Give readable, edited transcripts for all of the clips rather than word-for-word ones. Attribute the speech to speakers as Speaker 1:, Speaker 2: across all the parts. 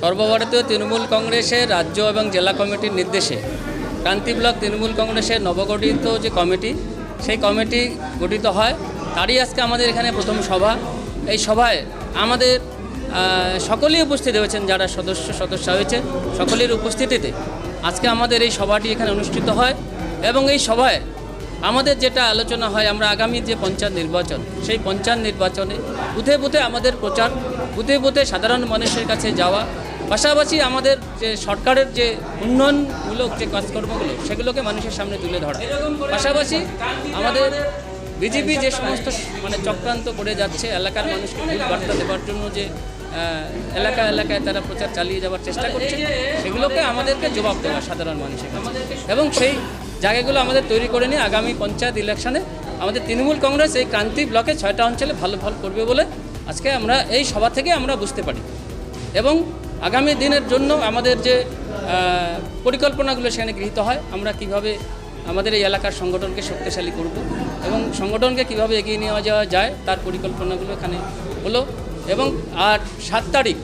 Speaker 1: সর্বভারতীয় তৃণমূল কংগ্রেসের রাজ্য এবং জেলা কমিটির নির্দেশে ক্রান্তি ব্লক তৃণমূল কংগ্রেসের নবগঠিত যে কমিটি, সেই কমিটি গঠিত হয়। তারই আজকে আমাদের এখানে প্রথম সভা। এই সভায় আমাদের সকলেই উপস্থিত হয়েছেন, যারা সদস্য হয়েছে সকলের উপস্থিতিতে আজকে আমাদের এই সভাটি এখানে অনুষ্ঠিত হয়। এবং এই সভায় আমাদের যেটা আলোচনা হয়, আমরা আগামী যে পঞ্চায়েত নির্বাচন, সেই পঞ্চায়েত নির্বাচনে বুথে বুথে আমাদের প্রচার, বুথে বুথে সাধারণ মানুষের কাছে যাওয়া, পাশাপাশি আমাদের যে সরকারের যে উন্নয়নমূলক যে কাজকর্মগুলো সেগুলোকে মানুষের সামনে তুলে ধরা। পাশাপাশি আমাদের বিজেপি যে সমস্ত চক্রান্ত করে যাচ্ছে, এলাকার মানুষকে ভুল বার্তা দেওয়ার জন্য যে এলাকায় তারা প্রচার চালিয়ে যাওয়ার চেষ্টা করছে, সেগুলোকে আমাদেরকে জবাব দেওয়া সাধারণ মানুষের কাছে। এবং সেই জায়গাগুলো আমাদের তৈরি করে নিয়ে আগামী পঞ্চায়েত ইলেকশনে আমাদের তৃণমূল কংগ্রেস এই ক্রান্তি ব্লকে 6টা অঞ্চলে ভালো ফল করবে বলে আজকে আমরা এই সভা থেকে আমরা বুঝতে পারি। এবং আগামী দিনের জন্য আমাদের যে পরিকল্পনাগুলো সেখানে গৃহীত হয়, আমরা কিভাবে আমাদের এই এলাকার সংগঠনকে শক্তিশালী করব এবং সংগঠনকে কিভাবে এগিয়ে নিয়ে যাওয়া যায় তার পরিকল্পনাগুলো এখানে হলো। এবং আর 7 তারিখ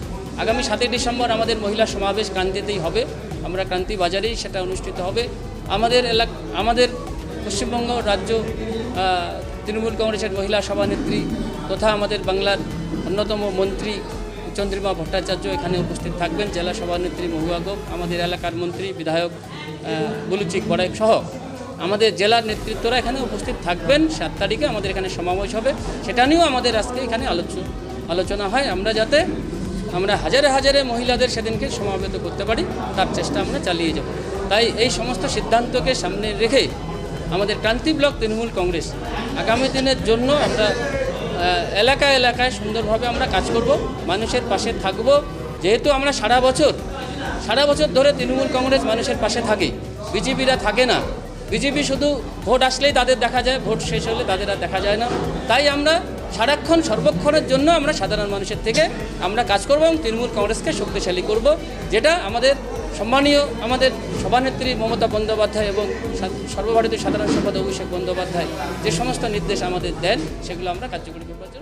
Speaker 1: আগামী 7ই ডিসেম্বর আমাদের মহিলা সমাবেশ ক্রান্তিতেই হবে, আমরা ক্রান্তি বাজারেই সেটা অনুষ্ঠিত হবে। আমাদের পশ্চিমবঙ্গ রাজ্য তৃণমূল কংগ্রেসের মহিলা সভানেত্রী তথা আমাদের বাংলার অন্যতম মন্ত্রী চন্দ্রিমা ভট্টাচার্য এখানে উপস্থিত থাকবেন, জেলা সভানেত্রী মহুয়া গোপ, আমাদের এলাকার মন্ত্রী বিধায়ক বুলুচিক বড়াইক সহ আমাদের জেলার নেতৃত্বরা এখানে উপস্থিত থাকবেন। 7 তারিখে আমাদের এখানে সমাবেশ হবে, সেটা নিয়েও আমাদের আজকে এখানে আলোচনা হয়। আমরা হাজারে হাজারে মহিলাদের সেদিনকে সমাবেত করতে পারি, তার চেষ্টা আমরা চালিয়ে যাব। তাই এই সমস্ত সিদ্ধান্তকে সামনে রেখে আমাদের ক্রান্তি ব্লক তৃণমূল কংগ্রেস আগামী দিনের জন্য আমরা এলাকায় সুন্দরভাবে আমরা কাজ করব, মানুষের পাশে থাকব। যেহেতু আমরা সারা বছর ধরে তৃণমূল কংগ্রেস মানুষের পাশে থাকে, বিজেপিরা থাকে না। বিজেপি শুধু ভোট আসলেই তাদের দেখা যায়, ভোট শেষ হলে তাদের আর দেখা যায় না। তাই আমরা সারাক্ষণ সর্বক্ষণের জন্য আমরা সাধারণ মানুষের থেকে আমরা কাজ করব এবং তৃণমূল কংগ্রেসকে শক্তিশালী করব, যেটা আমাদের সম্মানীয় আমাদের সভানেত্রী মমতা বন্দ্যোপাধ্যায় এবং সর্বভারতীয় সাধারণ সম্পাদক অভিষেক বন্দ্যোপাধ্যায় যে সমস্ত নির্দেশ আমাদের দেন, সেগুলো আমরা কার্যকরী করবার জন্য